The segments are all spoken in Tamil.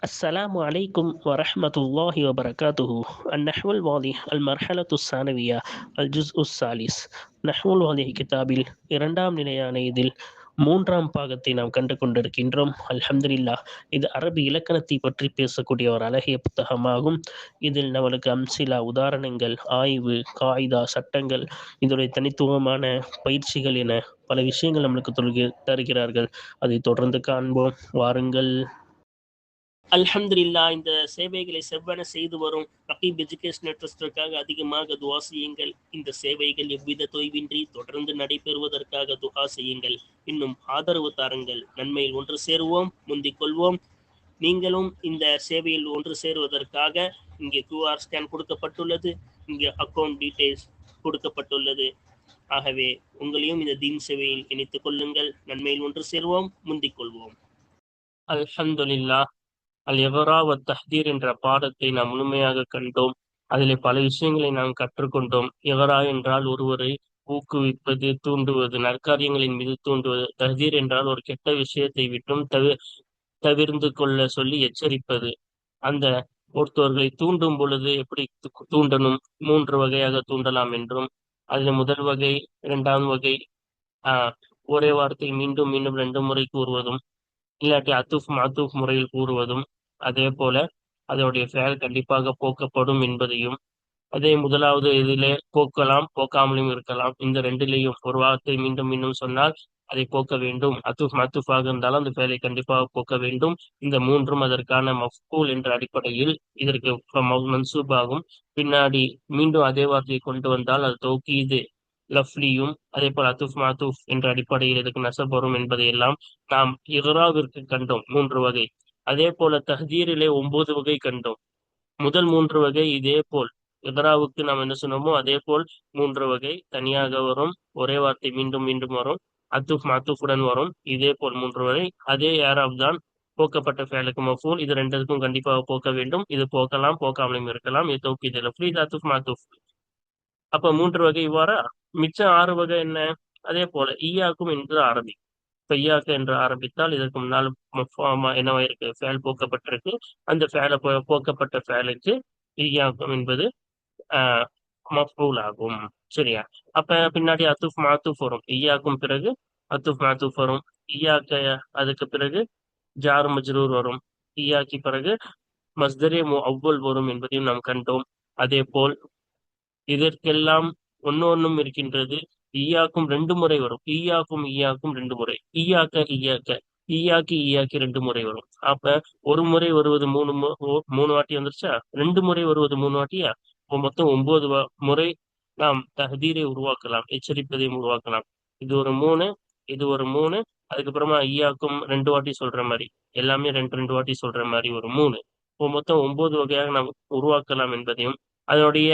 السلام عليكم ورحمة الله وبركاته. النحو الواضح المرحلة الثانوية الجزء الثالث. நஹ்வு வாலிஹ் கிதாபில் இரண்டாம் நிலையான இதில் மூன்றாம் பாகத்தை நாம் கண்டு கொண்டிருக்கின்றோம். அல்ஹம்துலில்லாஹ். இது அரபி இலக்கணத்தை பற்றி பேசக்கூடிய ஒரு அழகிய புத்தகமாகும். இதில் நம்மளுக்கு அம்சிலா, உதாரணங்கள், ஆய்வு, காயிதா, சட்டங்கள், இதனுடைய தனித்துவமான பயிற்சிகள் என பல விஷயங்கள் நம்மளுக்கு தருகிறார்கள். அதை தொடர்ந்து காண்போம், வாருங்கள். அல்ஹம்துலில்லாஹ். இந்த சேவைகளை செவ்வன செய்து வரும் ரகீப் எஜுகேஷனல் ட்ரஸ்டிற்காக அதிகமாக துஆ செய்யுங்கள். இந்த சேவைகள் எவ்வித தொய்வின்றி தொடர்ந்து நடைபெறுவதற்காக துஆ செய்யுங்கள். இன்னும் ஆதரவு தாருங்கள். நன்மையில் ஒன்று சேருவோம், முந்திக் கொள்வோம். நீங்களும் இந்த சேவையில் ஒன்று சேருவதற்காக இங்கே QR ஸ்கேன் கொடுக்கப்பட்டுள்ளது, இங்கே அக்கௌண்ட் டீடைல்ஸ் கொடுக்கப்பட்டுள்ளது. ஆகவே உங்களையும் இந்த தீன் சேவையில் இணைத்துக் கொள்ளுங்கள். நன்மையில் ஒன்று சேருவோம், முந்திக் கொள்வோம். அல்ஹம்துலில்லாஹ். அல் இக்ரா வத் தஹ்தீர் என்ற பாடத்தை நாம் முழுமையாக கண்டோம். அதிலே பல விஷயங்களை நாம் கற்றுக்கொண்டோம். இக்ரா என்றால் ஒருவரை ஊக்குவிப்பது, தூண்டுவது, நற்காரியங்களின் மீது தூண்டுவது. தஹ்தீர் என்றால் ஒரு கெட்ட விஷயத்தை விட்டும் தவிர்ந்து கொள்ள சொல்லி எச்சரிப்பது. அந்த ஒருத்தவர்களை தூண்டும் பொழுது எப்படி தூண்டணும், 3 வகையாக தூண்டலாம் என்றும், அதில் முதல் வகை, 2ஆம் வகை ஒரே வார்த்தை மீண்டும் மீண்டும் 2 முறை கூறுவதும், இல்லாட்டி அத்துஃப் மாத்துஃப் முறையில் கூறுவதும், அதே போல அதனுடைய ஃபேல் கண்டிப்பாக போக்கப்படும் என்பதையும், அதே முதலாவது இதிலே போக்கலாம், போக்காமலும் இருக்கலாம். இந்த 2லேயும் ஒரு வார்த்தை மீண்டும் மீண்டும் சொன்னால் அதை போக்க வேண்டும். அத்துஃப் மாத்துஃபாக இருந்தாலும் அந்த ஃபேலை கண்டிப்பாக போக்க வேண்டும். இந்த 3ம் அதற்கான மஃபூல் என்ற அடிப்படையில் இதற்கு மன்சூப் ஆகும். பின்னாடி மீண்டும் அதே வார்த்தையை கொண்டு வந்தால் அது தௌகீது லஃப்லியும், அதே போல் அத்துஃப் மாத்துஃப் என்ற அடிப்படையில் இதற்கு நஸப் வரும் என்பதையெல்லாம் நாம் இக்ராவிற்கு கண்டோம் 3 வகை. அதே போல தஹ்தீரிலே 9 வகை கண்டோம். முதல் 3 வகை இதே போல் இக்ராவுக்கு நாம் என்ன சொன்னோமோ அதே போல் 3 வகை தனியாக வரும். ஒரே வார்த்தை மீண்டும் மீண்டும் வரும். அத்துஃப் மாத்துஃபுடன் வரும். இதே போல் 3 வகை. அதே யாராப் தான் போக்கப்பட்ட ஃபேலுக்கு மஃபூல். இது 2க்கும் கண்டிப்பாக போக்க வேண்டும். இது போக்கலாம், போக்காமலும் இருக்கலாம். இது தௌகீது லஃப்லி, இது அத்துஃப் மாத்துஃப். அப்ப 3 வகை இவ்வாறா. மிச்சம் 6 வகை என்ன? அதே போல ஈயாக்கும் என்று ஆரம்பி. இப்ப ஈயாக்க என்று ஆரம்பித்தால் இதற்கு முன்னால் என்னவா இருக்கு, ஃபேல் போக்கப்பட்டிருக்கு. அந்த போக்கப்பட்ட ஃபேலுக்கு ஈயாக்கும் என்பது மஃபூல் ஆகும். சரியா? அப்ப பின்னாடி அத்துஃப் மாத்துஃப் வரும். ஈயாக்கும் பிறகு அத்துஃப் மாத்துஃப் வரும். ஈயாக்க அதுக்கு பிறகு ஜார் மஜ்ரூர் வரும். ஈயாக்கி பிறகு மஸ்தரே முஅவ்வல் வரும் என்பதையும் நாம் கண்டோம். அதே போல் இதற்கெல்லாம் ஒன்னும் இருக்கின்றது. ஈயாக்கும் 2 முறை வரும். ஈயாக்கும் 2 முறை. ஈயாக்கி 2 முறை வரும். அப்ப ஒரு முறை வருவது 3 வாட்டி வந்துருச்சா? 2 முறை வருவது 3 வாட்டியா? மொத்தம் 9 முறை நாம் தஹ்தீரை உருவாக்கலாம், எச்சரிப்பதையும் உருவாக்கலாம். இது ஒரு 3, இது ஒரு 3, அதுக்கப்புறமா ஈயாக்கும் 2 வாட்டி சொல்ற மாதிரி, எல்லாமே 2 வாட்டி சொல்ற மாதிரி ஒரு 3. மொத்தம் 9 வகையாக நாம் உருவாக்கலாம் என்பதையும், அதனுடைய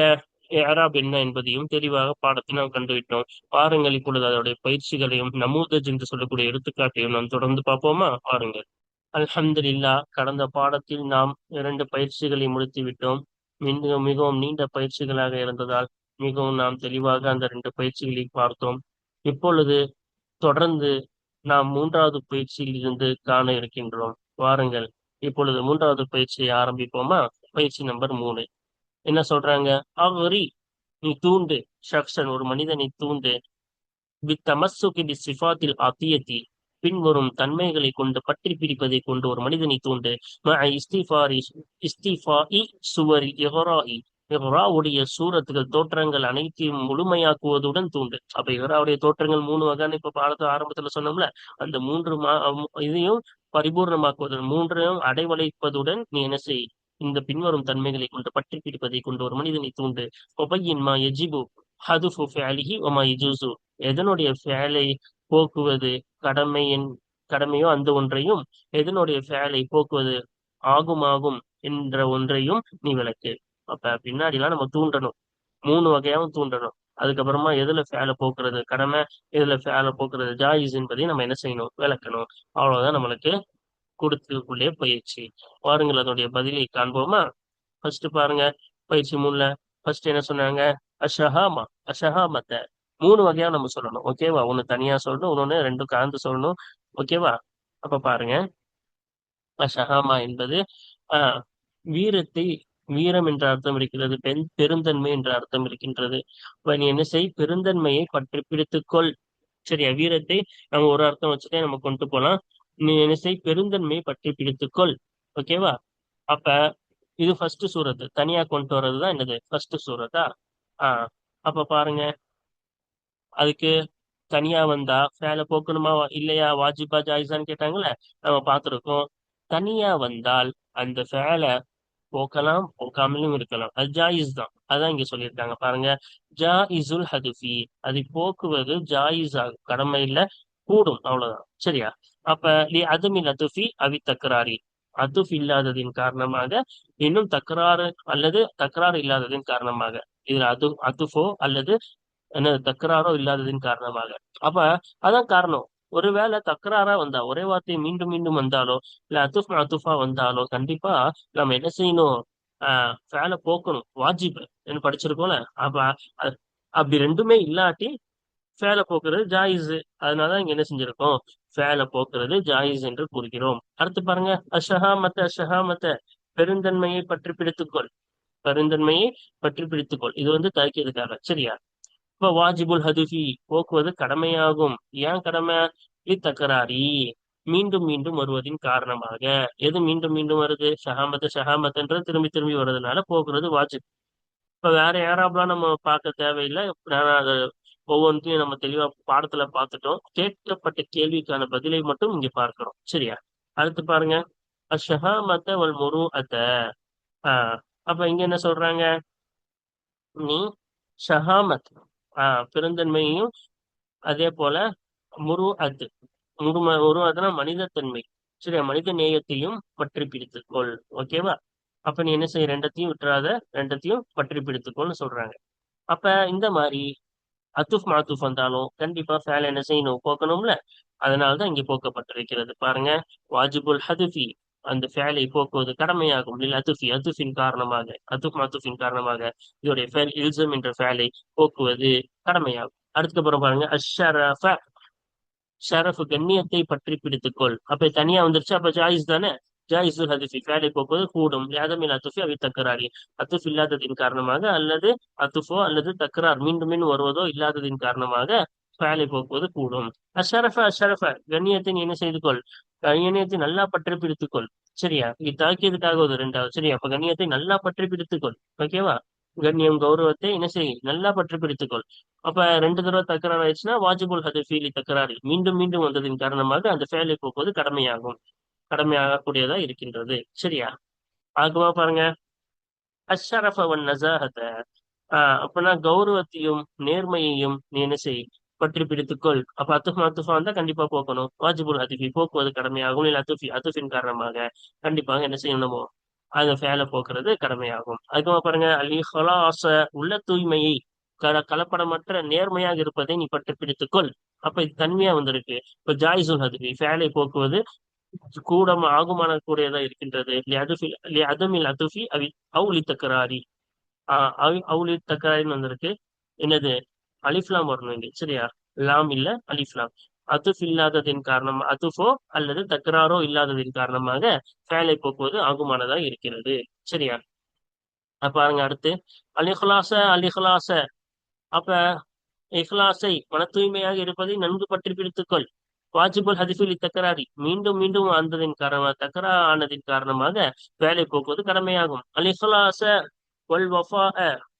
இஅராப் என்ன என்பதையும் தெளிவாக பாடத்தை நாம் கண்டுவிட்டோம். பாருங்கள், இப்பொழுது அதனுடைய பயிற்சிகளையும் நமூதஜ் என்று சொல்லக்கூடிய எடுத்துக்காட்டையும் நாம் தொடர்ந்து பார்ப்போமா? பாருங்கள். அல்ஹம்துலில்லாஹ். கடந்த பாடத்தில் நாம் 2 பயிற்சிகளை முடித்து விட்டோம். மிகவும் நீண்ட பயிற்சிகளாக இருந்ததால் மிகவும் நாம் தெளிவாக அந்த 2 பயிற்சிகளை பார்த்தோம். இப்பொழுது தொடர்ந்து நாம் 3வது பயிற்சியில் இருந்து காண இருக்கின்றோம். வாருங்கள், இப்பொழுது 3வது பயிற்சியை ஆரம்பிப்போமா? பயிற்சி நம்பர் 3 என்ன சொல்றாங்க? அவ்ரி, நீ தூண்டு. ஷக்ஸன், ஒரு மனிதனை தூண்டு. பித்தமஸ்ஸுகி பிஸ்ஸிஃபாத்தில் ஆத்தியத்தி, பின்வரும் தன்மைகளை கொண்டு பற்றி பிடிப்பதை கொண்டு ஒரு மனிதனை தூண்டு. மஅ இஸ்திஃபாஇ சுவரி இக்ராஇ, இக்ராவுடைய சூரத்துகள், தோற்றங்கள் அனைத்தையும் முழுமையாக்குவதுடன் தூண்டு. அப்ப இக்ராவுடைய தோற்றங்கள் 3 வகைன்னு இப்ப பாடத்து ஆரம்பத்துல சொன்னோம்ல, அந்த 3 இதையும் பரிபூர்ணமாக்குவதுடன், 3ஐயும் அடைவழைப்பதுடன் நீ என்ன செய்? இந்த பின்வரும் தன்மைகளை கொண்டு பற்றி பிடிப்பதை கொண்டு ஒரு மனிதனை தூண்டு. ஒபையின் மா யஜிபு ஹதுஃபு ஃபிஅலிஹி வ மா யஜூஸு, எதனுடைய ஃபேலை போக்குவது கடமையோ அந்த ஒன்றையும், எதனுடைய ஃபேலை போக்குவது ஆகும் என்ற ஒன்றையும் நீ விளக்கு. அப்ப பின்னாடிலாம் நம்ம தூண்டணும், 3 வகையாவும் தூண்டணும். அதுக்கப்புறமா எதுல ஃபேலை போக்குறது கடமை, எதுல ஃபேலை போக்குறது ஜாயிஸ் என்பதையும் நம்ம என்ன செய்யணும்? விளக்கணும். அவ்வளவுதான் நம்மளுக்கு கொடுத்துக்குள்ளே பயிற்சி. வாருங்கள், அதனுடைய பதிலை காண்போமா? ஃபர்ஸ்ட் பாருங்க, பயிற்சி 3ல ஃபர்ஸ்ட் என்ன சொன்னாங்க? அஷஹாமத்த 3 வகையா நம்ம சொல்லணும். ஓகேவா? ஒண்ணு தனியா சொல்லணும், இன்னொன்னு 2 கலந்து சொல்லணும். ஓகேவா? அப்ப பாருங்க, அஷஹாமா என்பது ஆஹ் வீரத்தை வீரம் என்ற அர்த்தம் இருக்கிறது, பெருந்தன்மை என்ற அர்த்தம் இருக்கின்றது. இப்ப நீ என்ன செய், பெருந்தன்மையை பற்றி பிடித்துக்கொள். சரியா, வீரத்தை நம்ம ஒரு அர்த்தம் வச்சுட்டே நம்ம கொண்டு போலாம். நீ என்ன செய், பெருந்தன்மையை பற்றி பிடித்துக்கொள். ஓகேவா? அப்ப இது ஃபர்ஸ்ட் சூரத், தனியா கொண்டு வர்றதுதான் என்னது ஃபர்ஸ்ட் சூரத்தா. ஆஹ் அப்ப பாருங்க, அதுக்கு தனியா வந்தா ஃபேல போக்கணுமா இல்லையா, வாஜிபா ஜாயிஸான்னு கேட்டாங்கல்ல, நம்ம பார்த்திருக்கோம். தனியா வந்தால் அந்த ஃபேல போக்கலாம், போக்காமலும் இருக்கலாம், அது ஜாயிஸ் தான். அதான் இங்க சொல்லியிருக்காங்க பாருங்க. ஜாயிசுல் ஹதுஃபி, அதை போக்குவது ஜாயிஸ் ஆகும், கடமை இல்ல, கூடும், அவ்வளவுதான். சரியா? அப்ப அதுமில் அதுஃபி அவி தக்கராரி, அதுஃப் இல்லாததின் காரணமாக, இன்னும் தக்கராறு அல்லது தக்கராறு இல்லாததின் காரணமாக, இதுல அதுஃபோ அல்லது என்ன தக்கராறோ இல்லாததின் காரணமாக. அப்ப அதான் காரணம். ஒருவேளை தக்கராறா வந்தா, ஒரே வார்த்தை மீண்டும் மீண்டும் வந்தாலோ, இல்ல அத்துஃபா வந்தாலோ, கண்டிப்பா நம்ம என்ன செய்யணும், ஃபேல போக்கணும், வாஜிப் என்ன படிச்சிருக்கோம்ல. அப்ப அ- அப்படி ரெண்டுமே இல்லாட்டி ஃபேல போக்குறது ஜாயிஸ். அதனாலதான் இங்க என்ன செஞ்சிருக்கோம், ஃபேல போக்குறது ஜாயிஸ் என்று கூறுகிறோம். அடுத்து பாருங்க, அஷஹாமத்த பெருந்தன்மையை பற்றி பிடித்துக்கொள். பெருந்தன்மையை பற்றி பிடித்துக்கொள், இது வந்து தாக்கியதுக்காக. சரியா? இப்ப வாஜிபுல் ஹதுஃபி, போக்குவது கடமையாகும். ஏன் கடமை? தக்கராரி, மீண்டும் மீண்டும் வருவதின் காரணமாக. எது மீண்டும் மீண்டும் வருது? ஷஹாமத்ன்றது திரும்பி திரும்பி வர்றதுனால போக்குறது வாஜிப். இப்ப வேற யாராப்லாம் நம்ம பார்க்க தேவையில்லை. நான் அதை ஒவ்வொன்றையும் நம்ம தெளிவா பாடத்துல பார்த்துட்டோம். கேட்கப்பட்ட கேள்விக்கான பதிலை மட்டும் இங்க பார்க்கிறோம். சரியா? அடுத்து பாருங்க, அஷஹாமத்த வல் முரு அத்த. அப்ப இங்க என்ன சொல்றாங்க, நீ ஷஹாமத் பெருந்தன்மையையும், அதே போல முரு அத்து, முரு அதுனா மனிதத்தன்மை, சரியா, மனித நேயத்தையும் பற்றி பிடித்துக்கொள். ஓகேவா? அப்ப நீ என்ன செய்ய, ரெண்டத்தையும் விட்டுறாத, ரெண்டத்தையும் பற்றி பிடித்துக்கொள்னு சொல்றாங்க. அப்ப இந்த மாதிரி அத்துஃப் மாத்துஃப் வந்தாலும் கண்டிப்பா ஃபேல என்ன செய்யணும், போக்கணும்ல. அதனாலதான் இங்க போக்கப்பட்டிருக்கிறது பாருங்க. வாஜிபுல் ஹதுஃபி, அந்த ஃபேலை போக்குவது கடமையாகும். அதுஃபி, அதுஃபின் காரணமாக, அதுஃப் மாத்துஃபின் காரணமாக இதோடைய ஃபேல் இல்சம் என்ற ஃபேலை போக்குவது கடமையாகும். அதுக்கப்புறம் பாருங்க, அஷ்ஷரஃப, ஷரஃப் கண்ணியத்தை பற்றி பிடித்துக்கொள். அப்ப தனியா வந்துருச்சு, அப்ப ஜாயிஸ் தானே. ஜாயிஸுல் ஹதிஃபி, ஃபேலை போக்குவது கூடும். யாதமில் அத்துஃபி அவை தக்கராரி, அத்துஃப் இல்லாததின் காரணமாக, அல்லது அத்துஃபோ அல்லது தக்கரார் மீண்டும் மீண்டும் வருவதோ இல்லாததின் காரணமாக ஃபேலை போக்குவது கூடும். அஷரஃப கண்ணியத்தை நீ என்ன செய்து கொள், கண்ணியத்தை நல்லா பற்றி பிடித்துக்கொள். சரியா? இது தாக்கியதுக்காக ஒரு ரெண்டாவது. சரியா? அப்ப கண்ணியத்தை நல்லா பற்றி பிடித்துக்கொள். ஓகேவா? கண்ணியம் கௌரவத்தை என்ன செய், நல்லா பற்றி பிடித்துக்கொள். அப்ப ரெண்டு தடவை தக்கராறு ஆயிடுச்சுன்னா வாஜிபுல் ஹதஃபீலி தக்கராறு, மீண்டும் மீண்டும் வந்ததின் காரணமாக அந்த ஃபேலை போக்குவது கடமையாகும், கடமையாகக்கூடியதா இருக்கின்றது. சரியா? ஆகுமா பாருங்க, அஷ்ஷரஃப வன் நஸாஹத. அப்பனா கௌரவத்தையும் நேர்மையையும் நீ என்ன செய், பற்றி பிடித்துக்கொள். அப்ப அத்துஃபா வந்தா கண்டிப்பா போக்கணும். வாஜிபுல் ஹதிஃபி, போக்குவது கடமையாகும். இல்ல அத்துஃபின் காரணமாக கண்டிப்பாக என்ன செய்யணுமோ அந்த ஃபேலை போக்குறது கடமையாகும். அதுக்கப்புறம் பாருங்க, அல் இஹ்லாஸ, உள்ள தூய்மையை, கலப்படமற்ற நேர்மையாக இருப்பதை நீ பற்றி பிடித்துக்கொள். அப்ப இது தன்மையா வந்திருக்கு. இப்ப ஜாயிசுல் ஹதுஃபி, ஃபேலை போக்குவது கூடம் ஆகுமான கூடியதா இருக்கின்றது. அதுமில் அதுஃபி அவி அவுலி தக்கராரி, அவுலி தக்கராரின்னு வந்திருக்கு. என்னது, அலிஃப்லாம் வரணும் இங்க. சரியா? லாம் இல்ல, அலிஃப்லாம். அதுஃப் இல்லாததின் காரணம், அதுஃபோ அல்லது தக்கராரோ இல்லாததின் காரணமாக ஃபேலை போக்குவது ஆகுமானதா இருக்கிறது. சரியா? பாருங்க அடுத்து, அலிஹ்லாச. அப்ப இஹ்லாஸை, மன தூய்மையாக இருப்பதை நன்கு பற்றி பிடித்துக்கொள். வாஜிபுல் ஹதிஃபில் தக்கராரி, மீண்டும் மீண்டும் வந்ததின் காரணமாக, தக்கரா ஆனதின் காரணமாக வேலை போக்குவது கடமையாகும். அல் இஹ்லாஸ வல் வஃபாஅ,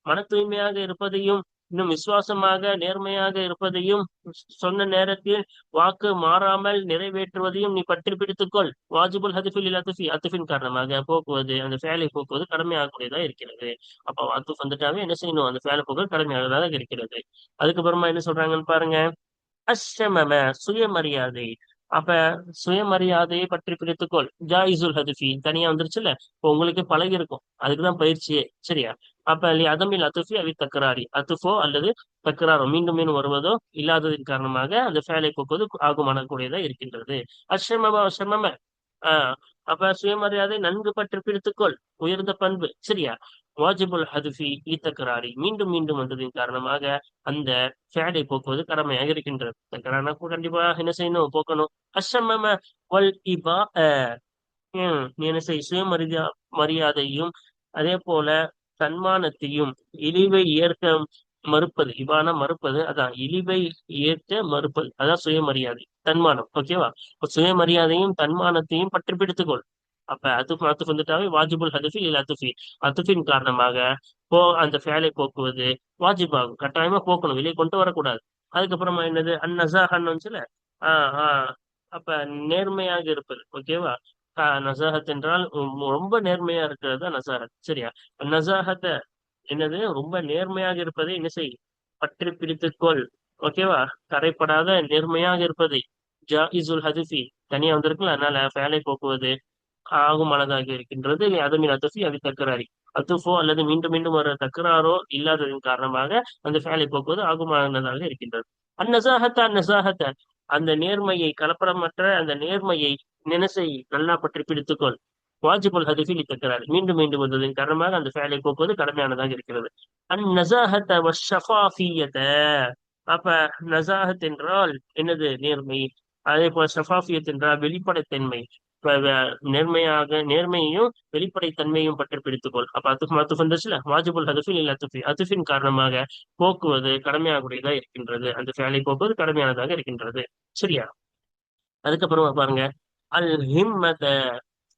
மன தூய்மையாக இருப்பதையும், இன்னும் விசுவாசமாக நேர்மையாக இருப்பதையும், சொன்ன நேரத்தில் வாக்கு மாறாமல் நிறைவேற்றுவதையும் நீ பற்றி பிடித்துக்கொள். வாஜிபுல் ஹதிஃபில் அதுஃபி, அதுஃபின் காரணமாக போக்குவது, அந்த ஃபேலை போக்குவது கடமையாகக்கூடியதா இருக்கிறது. அப்ப அதுஃப் வந்துட்டாவே என்ன செய்யணும், அந்த ஃபேலை போக்குவது கடமையாகதாக இருக்கிறது. அதுக்கப்புறமா என்ன சொல்றாங்கன்னு பாருங்க, அஷ்ஷமம, சுயமரியாதை. அப்ப சுயமரியாதையை பற்றி பிடித்துக்கொள். ஜாயிசுல் ஹதிஃபி தனியா வந்துருச்சுல்ல, இப்போ உங்களுக்கு பழகி இருக்கும், அதுக்குதான் பயிற்சியே. சரியா? அப்ப அதமில் அதுஃபி அவி தக்கராரி, அதுஃபோ அல்லது தக்கராரோ மீண்டும் மீண்டும் வருவதோ இல்லாததின் காரணமாக அந்த ஃபேலை போக்குவது ஆகுமான கூடியதா இருக்கின்றது. அஷ்ஷமம. ஆஹ் அப்ப சுயமரியாதை நன்கு பற்றி பிடித்துக்கொள், உயர்ந்த பண்பு. சரியா? வாஜிபுல் ஹதுஃபி தக்கராரி, மீண்டும் மீண்டும் வந்ததின் காரணமாக அந்த ஃபேடை போக்குவது கடமையாக இருக்கின்றது. கண்டிப்பா என்ன செய்யணும், போக்கணும். அஷ்ஷமம வல் இபா, நீ என்ன செய் மரியாதையும் அதே போல தன்மானத்தையும் இழிவை ஏற்க மறுப்பது இவான மறுப்பது அதான் இழிவை ஏற்க மறுப்பது அதான் சுயமரியாதை தன்மானம் ஓகேவா. இப்ப சுயமரியாதையும் தன்மானத்தையும் பற்றி பிடித்துக்கொள். அப்ப அது வந்துட்டாவே வாஜிபுல் ஹதுஃபி இல்ல அத்துஃபி அத்துஃபின் காரணமாக அந்த ஃபேலை போக்குவது வாஜிபாகும், கட்டாயமா போக்கணும், வெளியே கொண்டு வரக்கூடாது. அதுக்கப்புறமா என்னது அந்நசாஹன்னு வந்துச்சுல. ஆஹ் ஆஹ் அப்ப நேர்மையாக இருப்பது ஓகேவா. நசாஹத் என்றால் ரொம்ப நேர்மையா இருக்கிறது தான் நசாஹத், சரியா. நசாஹத்த என்னது ரொம்ப நேர்மையாக இருப்பதை என்ன செய், பற்றி பிடித்துக்கொள் ஓகேவா. கரைப்படாத நேர்மையாக இருப்பதை ஜாயிசுல் ஹதுஃபி தனியா வந்திருக்குல்ல, அதனால ஃபேலை போக்குவது ஆகுமானதாக இருக்கின்றது. அதமின் அத்துஃபி அது தக்கராரி அத்துஃபோ அல்லது மீண்டும் மீண்டும் வர தக்கராரோ இல்லாததன் காரணமாக அந்த ஃபேலை போக்குவது ஆகுமானதாக இருக்கின்றது. அந்நசாஹத்த அந்த நேர்மையை கலப்படமற்ற அந்த நேர்மையை நினைசை நல்லா பற்றி பிடித்துக்கொள். வாஜிபுல் ஹதிஃபில் தக்ரார் மீண்டும் மீண்டும் வந்ததன் காரணமாக அந்த ஃபேலை போக்குவது கடமையானதாக இருக்கிறது. அந்நசாஹத்த வஷ்ஷஃபாஃபியத அப்ப நசாஹத் என்றால் என்னது நேர்மை. அதே போல ஷஃபாஃபியத் என்றால் வெளிப்படைத்தன்மை. நேர்மையையும் வெளிப்படைத்தன்மையும் பற்றி பிடித்துக்கொள். அப்ப அத்துஃப் வந்துச்சுல வாஜிபுல் ஹதுஃபில் இல்ல அத்துஃபி அத்துஃபின் காரணமாக போக்குவது கடமையாகக்கூடியதா இருக்கின்றது, அந்த ஃபேலை போக்குவது கடமையானதாக இருக்கின்றது, சரியா. அதுக்கப்புறமா பாருங்க அல் ஹிம்மத.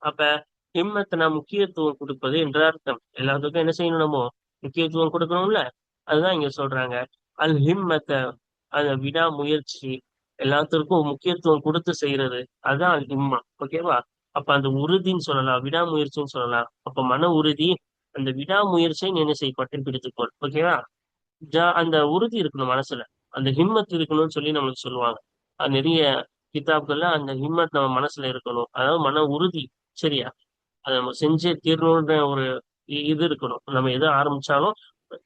அப்ப ஹிம்மத்னா முக்கியத்துவம் கொடுப்பது என்ற அர்த்தம். எல்லாத்துக்கும் என்ன செய்யணும், நம்ம முக்கியத்துவம் கொடுக்கணும்ல. அதுதான் இங்க சொல்றாங்க. அல் ஹிம்மத்த அந்த விடாமுயற்சி, எல்லாத்திற்கும் முக்கியத்துவம் கொடுத்து செய்யறது, அதுதான் அல் ஹிம்மா ஓகேவா. அப்ப அந்த உறுதின்னு சொல்லலாம், விடாமுயற்சின்னு சொல்லலாம். அப்ப மன உறுதி, அந்த விடாமுயற்சியை நீ என்ன செய் பற்றி பிடித்துக்கொள் ஓகேவா. அந்த உறுதி இருக்கணும் மனசுல, அந்த ஹிம்மத் இருக்கணும்னு சொல்லி நம்மளுக்கு சொல்லுவாங்க. அது நிறைய கிதாப்கள்ல அந்த ஹிம்மத் நம்ம மனசுல இருக்கணும், அதாவது மன உறுதி, சரியா. அதை நம்ம செஞ்சே தீரணுன்ற ஒரு இது இருக்கணும். நம்ம எதை ஆரம்பிச்சாலும்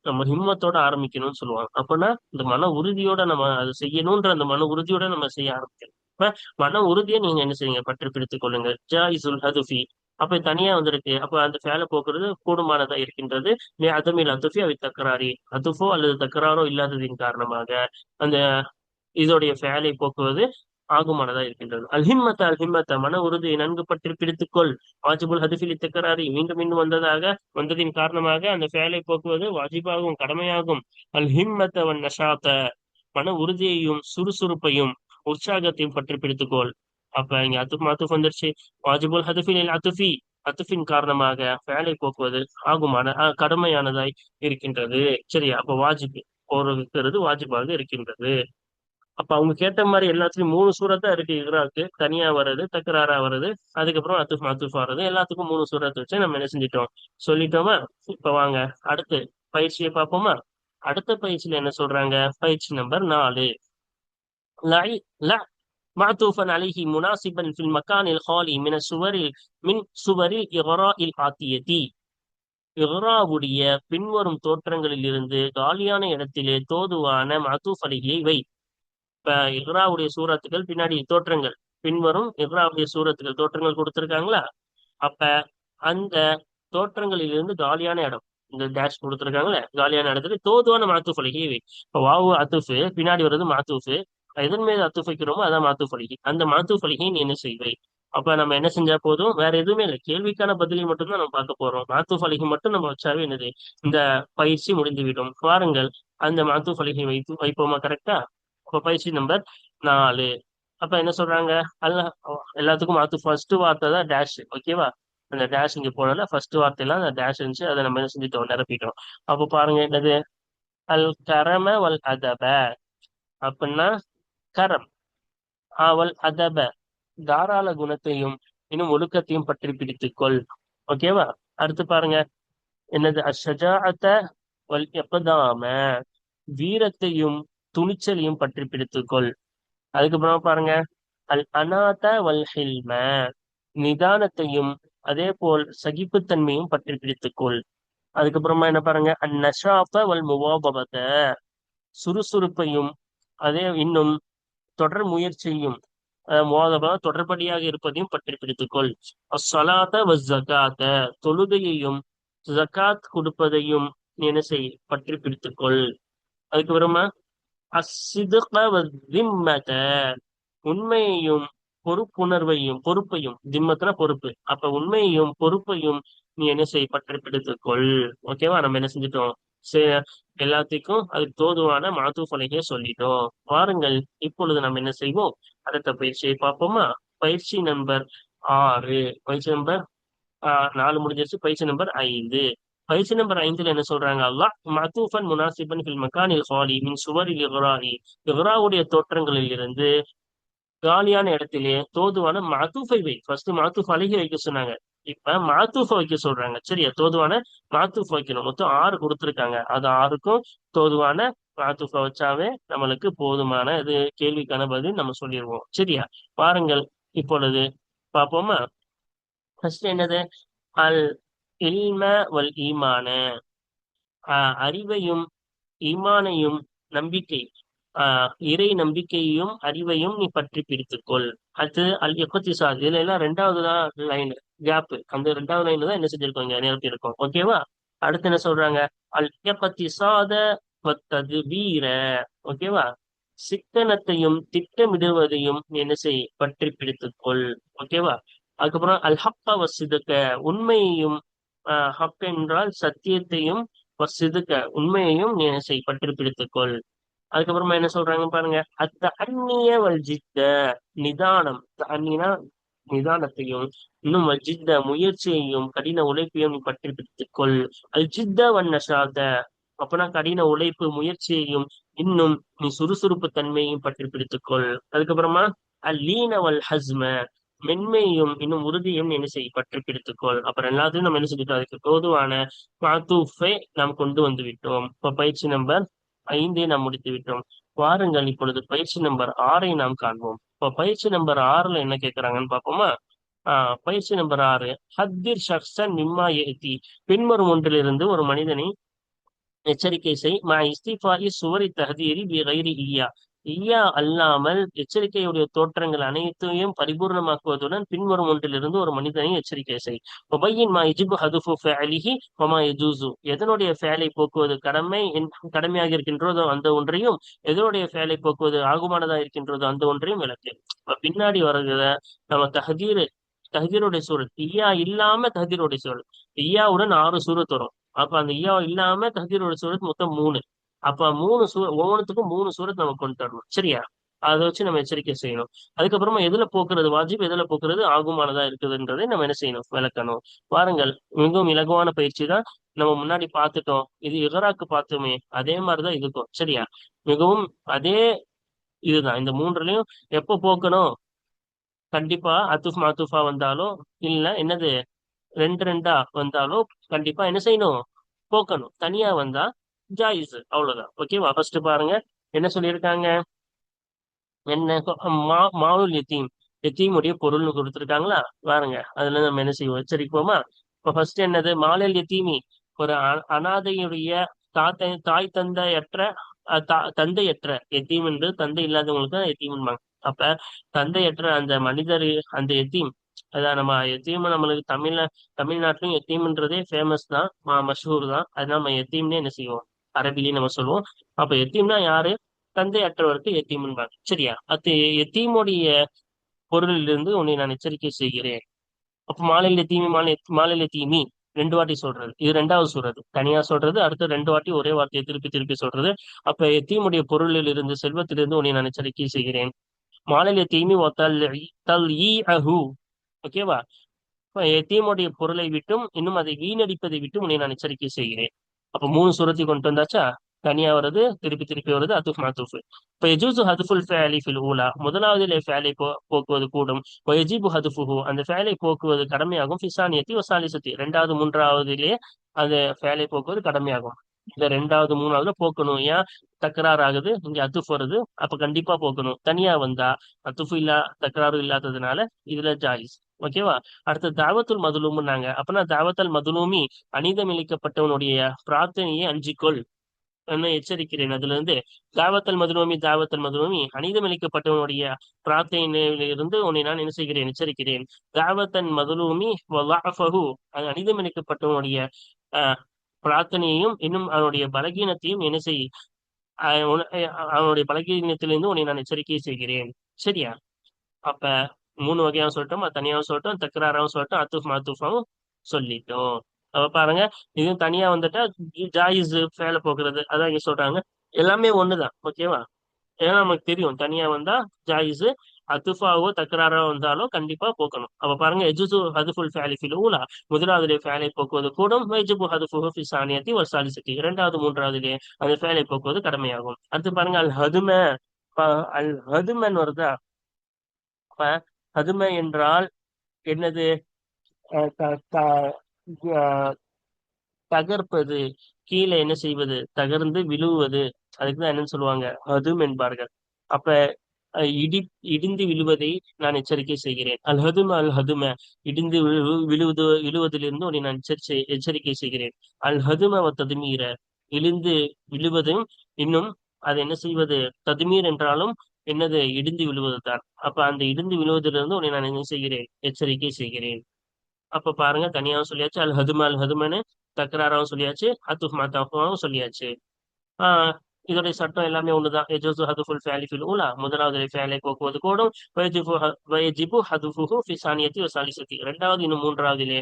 நம்ம ஹிம்மத்தோட ஆரம்பிக்கணும்னு சொல்லுவாங்க. அப்பனா இந்த மன உறுதியோட நம்ம அதை செய்யணும்ன்ற அந்த மன உறுதியோட நம்ம செய்ய ஆரம்பிக்கணும். இப்ப மன உறுதியை நீங்க என்ன செய்யுங்க, பற்றி பிடித்துக் கொள்ளுங்க. ஜாயிசுல் ஹதுஃபி அப்ப தனியா வந்திருக்கு, அப்ப அந்த ஃபேலை போக்குறது கூடுமானதா இருக்கின்றது. அதமில் அத்துஃபி அவை தக்கராரி அத்துஃபோ அல்லது தக்கராரோ இல்லாததின் காரணமாக அந்த இதோடைய ஃபேலை போக்குவது ஆகுமானதா இருக்கின்றது. அல்ஹிம்மத்த மன உறுதியை நன்கு பற்றி பிடித்துக்கொள். வாஜிபுல் ஹதிஃபில் தக்கராரி மீண்டும் மீண்டும் வந்ததின் காரணமாக அந்த ஃபேலை போக்குவது வாஜிபாகும் கடமையாகும். அல்ஹிம்மத்த வன் நஷாத்த மன உறுதியையும் சுறுசுறுப்பையும் உற்சாகத்தையும் பற்றி பிடித்துக்கொள். அப்ப இங்க அத்துஃப் வந்துருச்சு. வாஜிபுல் ஹதிஃபில் அத்துஃபி அத்துஃபின் காரணமாக ஃபேலை போக்குவது கடமையானதாய் இருக்கின்றது, சரியா. அப்ப வாஜிப் போறது வாஜிபாக இருக்கின்றது. அப்ப அவங்க கேட்ட மாதிரி எல்லாத்துலயும் 3 சூரத்தா இருக்கு. இக்ராக்கு தனியா வர்றது, தக்கராரா வர்றது, அதுக்கப்புறம் அத்துஃப் வர்றது, எல்லாத்துக்கும் 3 சூரத்தை வச்சு நம்ம என்ன செஞ்சிட்டோம், சொல்லிட்டோமா. இப்ப வாங்க அடுத்து பயிற்சியை பார்ப்போமா. அடுத்த பயிற்சியில என்ன சொல்றாங்க, பயிற்சி நம்பர் 4. லை ல معطوفا عليه مناسبا في المكان الخالي من சுவர் இக்ராஇல் ஆத்தியதி. இக்ராவுடைய பின்வரும் தோற்றங்களில் இருந்து காலியான இடத்திலே தோதுவான மாத்தூஃப் அலிஹியை வை. இப்ப இக்ராவுடைய சூரத்துகள் பின்னாடி தோற்றங்கள், பின்வரும் இக்ராவுடைய சூரத்துகள் தோற்றங்கள் கொடுத்திருக்காங்களா. அப்ப அந்த தோற்றங்களில் இருந்து காலியான இடம், இந்த டேஷ் கொடுத்திருக்காங்களே, காலியான இடத்துல தோதுவான மாத்தூஃப் அலிஹியை வை. இப்ப வாவு அத்துஃபு பின்னாடி வருது மாத்தூஃபு, எதன் மீது அத்துஃப் வைக்கிறோமோ அதான் மாத்தூஃப் அலிஹி. அந்த மாத்தூஃப் அலிஹியை நீ என்ன செய்வை. அப்ப நம்ம என்ன செஞ்சா போதும், வேற எதுவுமே இல்லை, கேள்விக்கான பதிலை மட்டும்தான் நம்ம பார்க்க போறோம். மாத்தூஃப் அலிஹி மட்டும் நம்ம வச்சாவே என்னது, இந்த பயிற்சி முடிந்துவிடும். வாருங்கள் அந்த மாத்தூஃப் அலிஹி வைப்போமா, கரெக்டா. அப்ப பயிற்சி நம்பர் 4. அப்ப என்ன சொல்றாங்க, அல்ல எல்லாத்துக்கும் மாத்து ஃபர்ஸ்ட் வார்த்தை தான் டேஷ் ஓகேவா. அந்த டேஷ் இங்க போனல ஃபர்ஸ்ட் வார்த்தையெல்லாம் அந்த டேஷ் இருந்துச்சு, அதை நம்ம என்ன செஞ்சுட்டோம், நிரப்பிட்டோம். அப்ப பாருங்க என்னது, அல் கரம வல் அதப அப்படின்னா கரம், அவள் அதப தாராள குணத்தையும் இன்னும் ஒழுக்கத்தையும் பற்றி பிடித்துக்கொள் ஓகேவா. அடுத்து பாருங்க என்னது, அஷஜாஅத வல் இக்தாம வீரத்தையும் துணிச்சலையும் பற்றி பிடித்துக்கொள். அதுக்கப்புறமா பாருங்க அல் அனாத வல் ஹில்ம நிதானத்தையும் அதே போல் சகிப்புத்தன்மையும் பற்றி பிடித்துக்கொள். அதுக்கப்புறமா என்ன பாருங்க, அந் நஷாஃப வல் முவாபவத சுறுசுறுப்பையும் அதே இன்னும் தொடர் முயற்சியும் தொடர்படியாக இருப்பதையும் பற்றி பிடித்துக்கொள். அஸ்ஸலாத வஸ் ஜகாத்த தொழுகையையும் ஜகாத் கொடுப்பதையும் நீ என்ன செய், பற்றி பிடித்துக்கொள். அதுக்கப்புறமா அஸ்ஸிதுக வ திம்மத உண்மையையும் பொறுப்பையும் திம்மத்துல பொறுப்பு. அப்ப உண்மையையும் பொறுப்பையும் நீ என்ன செய் பற்றி பிடித்துக்கொள். ஓகேவா? நம்ம என்ன செஞ்சுட்டோம்? சே- எல்லாத்துக்கும் அதுக்கு தோதுவான மாத்தூஃப் அலைஹிய சொல்லிட்டோம். வாருங்கள், இப்பொழுது நம்ம என்ன செய்வோம்? அடுத்த பயிற்சியை பார்ப்போமா? பயிற்சி நம்பர் 6. பயிற்சி நம்பர் 4 முடிஞ்சிருச்சு. பயிற்சி நம்பர் 5. பயிற்சி நம்பர் 5ல என்ன சொல்றாங்க? அல்லாஹ் மஅதூஃபன் முனாசிபன் ஃபில் மக்கானில் காலி மின் சுவரில் இக்ராஇ. இக்ராவுடைய தோற்றங்களில் இருந்து காலியான இடத்திலே தோதுவான மாத்தூஃபை வை. ஃபர்ஸ்ட் மாத்தூஃப் அழகி வைக்க சொன்னாங்க. இப்ப மாத்தூஃப வைக்க சொல்றாங்க. சரியா? தோதுவான மாத்தூஃப் வைக்கணும். மொத்தம் 6 கொடுத்துருக்காங்க. அது 6க்கும் தோதுவான மாத்தூஃப வச்சாவே நம்மளுக்கு போதுமான இது கேள்விக்கான பதில் நம்ம சொல்லிடுவோம். சரியா? பாருங்கள், இப்பொழுது பார்ப்போமா? ஃபர்ஸ்ட் என்னது? அல் இல்ம வல் ஈமான. அறிவையும் ஈமானையும் நம்பிக்கை, இறை நம்பிக்கையையும் அறிவையும் நீ பற்றி பிடித்துக்கொள். அது அல் இக்திசாத். இதுல எல்லாம் ரெண்டாவது தான் லைன், கேப். அந்த ரெண்டாவது லைன்ல தான் என்ன செஞ்சிருக்கோம், நிரப்பி இருக்கோம். ஓகேவா? அடுத்து என்ன சொல்றாங்க? அல் இக்திசாத வத்தத்பீர. ஓகேவா? சிக்கனத்தையும் திட்டமிடுவதையும் நீ என்ன செய், பற்றி பிடித்துக்கொள். ஓகேவா? அதுக்கப்புறம் அல் ஹக்க வசிதுக்க. உண்மையையும், ஹக் என்றால் சத்தியத்தையும், வசிதுக்க உண்மையையும் நீ என்ன செய், பற்றி பிடித்துக்கொள். அதுக்கப்புறமா என்ன சொல்றாங்க பாருங்க. அத்த அந்நிய வல்ஜித்த. நிதானம், அந்நினா நிதானத்தையும், இன்னும் வல்ஜித்த முயற்சியையும் கடின உழைப்பையும் நீ பற்றி பிடித்துக்கொள். அல் ஜித்த வன்னஷாத. அப்பனா கடின உழைப்பு முயற்சியையும் இன்னும் நீ சுறுசுறுப்பு தன்மையையும் பற்றி பிடித்துக்கொள். அதுக்கப்புறமா அல் லீன வல் ஹஸ்ம. மென்மையும் இன்னும் உறுதியும் என்ன செய், பற்றி பிடித்துக்கொள். அப்புறம் எல்லாத்தையும் நம்ம என்ன செஞ்சுட்டோம்? அதுக்கு பொதுவான மாத்தூஃபை நாம் கொண்டு வந்து விட்டோம். இப்ப பயிற்சி நம்பர் 5 நாம் முடித்து விட்டோம். வாருங்கள், இப்பொழுது பயிற்சி நம்பர் 6 நாம் காண்போம். இப்போ பயிற்சி நம்பர் 6ல என்ன கேட்கறாங்கன்னு பார்ப்போமா? பயிற்சி நம்பர் 6. ஹத்திர் ஷக்சன் மிம்மா ஏத்தி. பின்வரும் ஒன்றிலிருந்து ஒரு மனிதனை எச்சரிக்கை செய். இஸ்திஃபாஇ சுவரி தஹதீரி பி கைரி ஈயா. ஈயா அல்லாமல் எச்சரிக்கையுடைய தோற்றங்கள் அனைத்தையும் பரிபூர்ணமாக்குவதுடன் பின்வரும் ஒன்றிலிருந்து ஒரு மனிதனை எச்சரிக்கை செய். ஒபையின் மா இஜிபு ஹதுஃபு ஃபஅலிஹி வமா யஜூசு. எதனுடைய ஃபேலை போக்குவது கடமையாக இருக்கின்றதோ அந்த ஒன்றையும், எதனுடைய ஃபேலை போக்குவது ஆகுமானதா இருக்கின்றதோ அந்த ஒன்றையும் விளக்கு. இப்ப பின்னாடி வருகிற நம்ம தஹதீருடைய சூரத், ஈயா இல்லாம தஹதீருடைய சூரத். ஈயாவுடன் 6 சூரத் வரும். அப்ப அந்த ஈயா இல்லாம தஹதீரோட சூரத் மொத்தம் 3. அப்ப 3 ஒவ்வொன்றுத்துக்கும் 3 சூரத் நம்ம கொண்டு வரணும். சரியா? அதை வச்சு நம்ம எச்சரிக்கை செய்யணும். அதுக்கப்புறமா எதுல போக்குறது வாஜிப், எதுல போக்குறது ஆகுமானதா இருக்குதுன்றதை நம்ம என்ன செய்யணும், விளக்கணும். பாருங்கள், மிகவும் இலகுவான பயிற்சி தான். நம்ம முன்னாடி பார்த்துட்டோம். இது இகராக்கு பார்த்தோமே, அதே மாதிரிதான் இதுக்கும். சரியா? மிகவும் அதே இதுதான். இந்த மூன்றுலயும் எப்ப போக்கணும்? கண்டிப்பா அத்துஃப் மாத்துஃபா வந்தாலும், இல்ல என்னது ரெண்டு ரெண்டா வந்தாலும் கண்டிப்பா என்ன செய்யணும், போக்கணும். தனியா வந்தா ஜாயிஸ், அவ்வளவுதான். ஓகேவா? ஃபர்ஸ்ட் பாருங்க என்ன சொல்லியிருக்காங்க. என்ன மாவுல் எத்தீம். எத்தீமுடைய பொருள்னு கொடுத்துருக்காங்களா? பாருங்க, அதுல நம்ம என்ன செய்வோம், எச்சரிப்போமா? இப்ப ஃபர்ஸ்ட் என்னது? மாலல் எத்தீமி. ஒரு அனாதையுடைய தாய் தந்தையற்ற தந்தையற்ற எத்தீம் என்று தந்தை இல்லாதவங்களுக்கு தான் எத்தீம்பாங்க. அப்ப தந்தையற்ற அந்த மனிதர், அந்த எத்தீம். அதான் நம்ம எத்தீம், நம்மளுக்கு தமிழ்நாட்டிலும் எத்தீம்ன்றதே ஃபேமஸ் தான், மஷூர் தான். அது நம்ம எத்தீம்னே என்ன செய்வோம், அரபிலையும் நம்ம சொல்லுவோம். அப்ப எத்தீம்னா யாரு? தந்தை அற்றவருக்கு எத்தீம்பாங்க. சரியா? அது எத்தீமுடைய பொருளிலிருந்து உன்னை நான் எச்சரிக்கை செய்கிறேன். அப்ப மாலையில தீமி, மாலையில தீமி ரெண்டு வாட்டி சொல்றது. இது ரெண்டாவது சொல்றது, தனியா சொல்றது. அடுத்து ரெண்டு வாட்டி ஒரே வார்த்தையை திருப்பி திருப்பி சொல்றது. அப்ப எத்தீமுடைய பொருளில் இருந்து, செல்வத்திலிருந்து உன்னை நான் எச்சரிக்கை செய்கிறேன். மாலையில தீமி தல் ஈ அஹு. ஓகேவா? எத்தீமுடைய பொருளை விட்டும் இன்னும் அதை வீணடிப்பதை விட்டும் உன்னை நான் எச்சரிக்கை செய்கிறேன். அப்ப 3 சூரத்தை கொண்டு வந்தாச்சா? தனியா வருது, திருப்பி திருப்பி வருது, அதுஃப் மாத்துஃப். இப்ப யஜூசு ஹதுஃபுல் ஃபஅலி ஃபில் ஊலா. முதலாவதிலே ஃபஅலை போக்குவது கூடும். வயஜிபு ஹதுஃபுஹு. அந்த ஃபஅலை போக்குவது கடமையாகும். ஃபிசானியத்தி வசாலிசத்தி. ரெண்டாவது மூன்றாவதிலே அந்த ஃபஅலை போக்குவது கடமையாகும். இந்த ரெண்டாவது மூணாவதுல போக்கணும். ஏன் தக்கராறு ஆகுது, இங்க அத்துஃப் வருது, அப்ப கண்டிப்பா போக்கணும். தனியா வந்தா அத்துஃபு தக்கராறு இல்லாததுனால இதுல ஜாயிஸ். ஓகேவா? அடுத்து தாவத்துல் மதுலூம்னாங்க. அப்பனா தாவத்தல் மதுலூமி, அநீதம் இழைக்கப்பட்டவனுடைய பிரார்த்தனையை அஞ்சிக்கொள், என்ன எச்சரிக்கிறேன். அதுல இருந்து தாவத்தல் மதுலூமி அநீதம் இழைக்கப்பட்டவனுடைய பிரார்த்தனையிலிருந்து உன்னை நான் என்ன செய்கிறேன், எச்சரிக்கிறேன். தாவத்தன் மதுலூமி வலாஃபஹு. அது அநீதம் இழைக்கப்பட்டவனுடைய ஆஹ் பிரார்த்தனையையும் இன்னும் அவனுடைய பலகீனத்தையும் என்ன செய், அவனுடைய பலகீனத்திலிருந்து உன்னை நான் எச்சரிக்கை செய்கிறேன். சரியா? அப்ப மூணு வகையாவும் சொல்லிட்டோம், அது தனியாவும் சொல்லிட்டோம், தக்ராராவும் சொல்லிட்டோம், அத்துஃப் மாத்துஃபாவும் சொல்லிட்டோம். அப்ப பாருங்க, இது தனியா வந்துட்டா ஜாயிஸ் ஃபேல போக்குறது அதான் இங்க சொல்றாங்க. எல்லாமே ஒண்ணுதான். ஓகேவா? ஏன்னா நமக்கு தெரியும் தனியா வந்தா ஜாயிஸ், அத்துஃபாவோ தக்ராரோ வந்தாலும் கண்டிப்பா போக்கணும். அப்ப பாருங்க, எஜுசு ஹதுஃபுல் ஃபேலி ஃபில் ஊலா, முதலாவதிலே ஃபேலை போக்குவது கூடும், வைஜிபு ஹதுஃபுஹு ஃபி சானியத்தி வ சாலிசத்தி, இரண்டாவது மூன்றாவதிலே அந்த ஃபேலை போக்குவது கடமையாகும். அடுத்து பாருங்க, அல் ஹதும. அல் ஹதுமன் வருதா? அப்ப ஹதும என்றால் என்னது? அஹ் த- த- அஹ் தகர்ப்பது, கீழே என்ன செய்வது, தகர்ந்து விழுவது. அதுக்குதான் என்னன்னு சொல்லுவாங்க, ஹதும் என்பார்கள். அப்ப இடிந்து விழுவதை நான் எச்சரிக்கை செய்கிறேன். அல் ஹதும அல் ஹதும, இடிந்து விழுவதிலிருந்து உன்னை நான் எச்சரிக்கை செய்கிறேன். அல் ஹதும வ ததுமீர, இழிந்து விழுவதும், இன்னும் அது என்ன செய்வது, ததுமீர் என்றாலும் என்னது, இடிந்து விழுவதுதான். அப்ப அந்த இடிந்து விழுவதிலிருந்து உன்னை நான் என்ன செய்கிறேன், எச்சரிக்கை செய்கிறேன். அப்ப பாருங்க, தனியாவும் சொல்லியாச்சு, அல் ஹதுமனு தக்ராராவும் சொல்லியாச்சு, அத்துஃப் மாத்தாஃபாவும் சொல்லியாச்சு. ஆஹ் இதோடைய சட்டம் எல்லாமே ஒண்ணுதான். எஜூசு ஹதுஃபுல் ஃபேலி ஃபில் ஊலா, முதலாவது ஃபேலை போக்குவது கூடும். வயஜிபு ஹதுஃபுஹு ஃபி சானியத்தி வ சாலிசத்தி, இரண்டாவது இன்னும் மூன்றாவதிலே,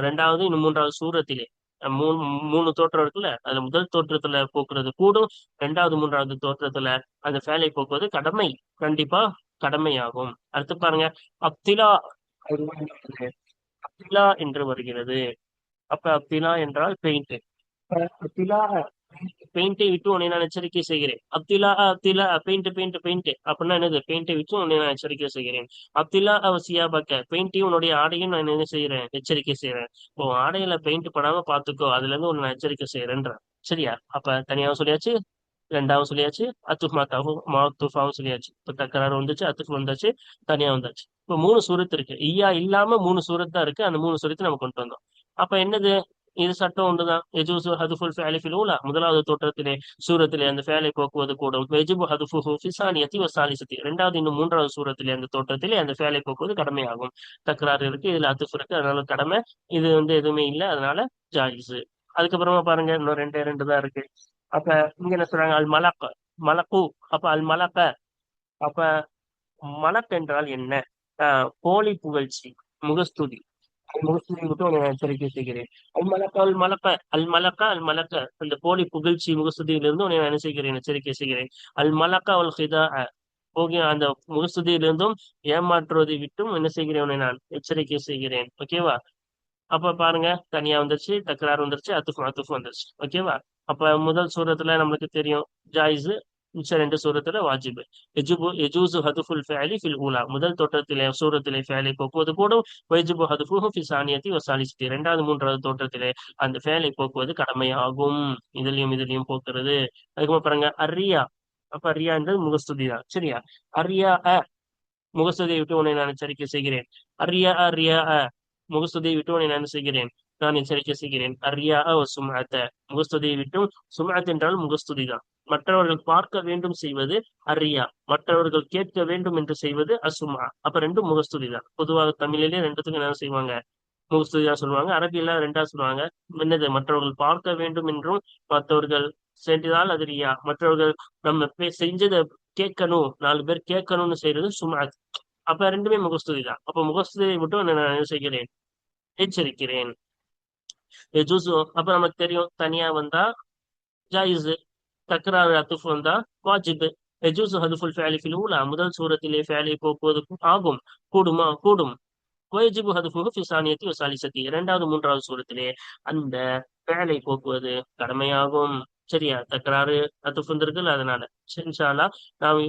ரெண்டாவது இன்னும் மூன்றாவது சூரத்திலே, மூணு மூணு தோற்றம் இருக்குல்ல, அதுல முதல் தோற்றத்துல போக்குறது கூடும், இரண்டாவது மூன்றாவது தோற்றத்துல அந்த ஃபேலை போக்குவது கடமை, கண்டிப்பா கடமையாகும். அடுத்து பாருங்க, அப்திலா. அப்திலா என்று வருகிறது. அப்ப அப்திலா என்றால் பெயிண்ட். அப்திலா, பெயிண்டை விட்டு உன்னை நான் எச்சரிக்கை செய்கிறேன். அப்திலா அப்திலா, பெயிண்ட் பெயிண்ட் பெயிண்ட் அப்படின்னா என்னது, பெயிண்டை விட்டு உன்னை நான் எச்சரிக்கை செய்கிறேன். அப்திலா அவசியாபாக்க, பெயிண்டையும் உன்னுடைய ஆடையும் நான் என்ன செய்யறேன், எச்சரிக்கை செய்யறேன். இப்போ ஆடையில பெயிண்ட் படாம பாத்துக்கோ, அதுல இருந்து உன்னை நான் எச்சரிக்கை செய்யறேன்ற. சரியா? அப்ப தனியாவும் சொல்லியாச்சு, ரெண்டாவும் சொல்லியாச்சு, அத்துஃப் மாத்துஃபாவும் சொல்லியாச்சு. இப்ப தக்கராறு வந்துச்சு, அத்துஃப் வந்தாச்சு, தனியா வந்தாச்சு. இப்ப மூணு சூரத் இருக்கு. ஈயா இல்லாம மூணு சூரத் தான் இருக்கு. அந்த மூணு சூரத்தை நம்ம கொண்டு வந்தோம். அப்ப என்னது, இது சட்டம் ஒன்றுதான். எஜூசு ஹதுஃபுல் ஃபேலி ஃபில் ஊலா, முதலாவது தோற்றத்திலே சூரத்திலே அந்த ஃபேலை போக்குவது கூடும். வெஜிபு ஹதுஃபுஹு ஃபி சானியத்தி வ சாலிசத்தி, இரண்டாவது இன்னும் மூன்றாவது சூரத்திலே அந்த தோற்றத்திலே அந்த ஃபேலை போக்குவது கடமையாகும். தக்ராறு இருக்கு, இதுல அத்துஃப் இருக்கு, அதனால கடமை. இது எதுவுமே இல்லை, அதனால ஜாயிஸ். அதுக்கப்புறமா பாருங்க, இன்னும் ரெண்டே ரெண்டு தான் இருக்கு. அப்ப இங்க என்ன சொல்றாங்க, அல் மலக், மலக்கு. அப்ப அல் மலக்க, அப்ப மலக் என்றால் என்ன? போலி புகழ்ச்சி, முகஸ்துதி. முகஸ்துதி மட்டும் நான் எச்சரிக்கை செய்கிறேன். அல் மலக்க அல் மலக்க, அல் மலக்க அல் மலக்க, அந்த போலி புகழ்ச்சி முகஸ்துதியிலிருந்து உன்னை நான் என்ன செய்கிறேன், எச்சரிக்கை செய்கிறேன். அல் மலக்க அல் ஹிதா, போகிய அந்த முகஸ்துதியிலிருந்தும் ஏமாற்றுவதை விட்டும் என்ன செய்கிறேன், உன்னை நான் எச்சரிக்கை செய்கிறேன். ஓகேவா? அப்ப பாருங்க, தனியா வந்துருச்சு, தக்ரார் வந்துருச்சு, அத்துஃப் வந்துருச்சு. ஓகேவா? அப்ப முதல் சூரத்துல நம்மளுக்கு தெரியும் ஜாயிஸ், மிச்ச ரெண்டு சூரத்துல வாஜிப். எஜூசு ஹதுஃபுல் ஃபேலி ஃபில் ஊலா, முதல் தோற்றத்திலே சூரத்திலே ஃபேலை போக்குவது கூடும். வயஜிபு ஹதுஃபுஹு ஃபி சானியத்தி வ சாலிசத்தி, இரண்டாவது மூன்றாவது தோற்றத்திலே அந்த ஃபேலை போக்குவது கடமையாகும். இதுலயும் போக்குறது. அதுக்கப்புறம் பாருங்க, அர்ரியா. அப்ப அர்ரியா என்றது முகஸ்துதி தான். சரியா? அர்ரியா முகஸ்துதியை விட்டு உன்னை நான் எச்சரிக்கை செய்கிறேன். அர்ரியா அர்ரியா, முகஸ்துதியை விட்டு உன்னை நான் செய்கிறேன், நான் எச்சரிக்கை செய்கிறேன். அர்ரியா சும்அத்த, முகஸ்துதியை விட்டும். சும்அத் என்றால் முகஸ்துதி தான். மற்றவர்கள் பார்க்க வேண்டும் செய்வது அர்ரியா, மற்றவர்கள் கேட்க வேண்டும் என்று செய்வது அசுமா. அப்ப ரெண்டும் முகஸ்துதி தான். பொதுவாக தமிழிலே ரெண்டுத்துக்கும் என்ன செய்வாங்க, முகஸ்துதி தான் சொல்லுவாங்க. அரபியில ரெண்டா சொல்லுவாங்க. என்னது, மற்றவர்கள் பார்க்க வேண்டும் என்றும், மற்றவர்கள் சென்றால் அது ரியா, மற்றவர்கள் நம்ம செஞ்சதை கேட்கணும், நாலு பேர் கேட்கணும்னு செய்யறது சும்அத். அப்ப ரெண்டுமே முகஸ்துதி தான். அப்ப முகஸ்துதியை மட்டும் நான் என்ன செய்கிறேன், எச்சரிக்கிறேன். ஜூசு, அப்ப நமக்கு தெரியும் தனியா வந்தா ஜாயிஸ், தக்ரார் அத்துஃப் வந்தா வாஜிப். எஜூசு ஹதுஃபுல் ஃபேலி ஃபில் ஊலா, முதல் சூரத்திலே ஃபேலை போக்குவது ஆகும், கூடுமா கூடும். வயஜிபு ஹதுஃபுஹு ஃபி சானியத்தி வ சாலிசத்தி, இரண்டாவது மூன்றாவது சூரத்திலே அந்த ஃபேலை போக்குவது கடமையாகும். சரியா? தக்ராறு அத்துஃப் வந்திருக்குல்ல, அதனால. சரி, இன்ஷா அல்லாஹ் நாம்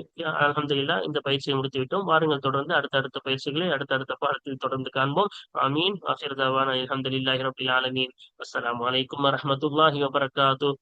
அல்ஹம்துலில்லாஹ் இந்த பயிற்சியை முடித்து விட்டோம். வாருங்கள், தொடர்ந்து அடுத்தடுத்த பயிற்சிகளை அடுத்தடுத்த பாடத்தில் தொடர்ந்து காண்போம். ஆமீன். ஆஹிர் தவானா அல்ஹம்துலில்லாஹி ரப்பில் ஆலமீன். அஸ்ஸலாமு அலைக்கும் வரஹ்மத்துல்லாஹி வபரகாத்துஹு.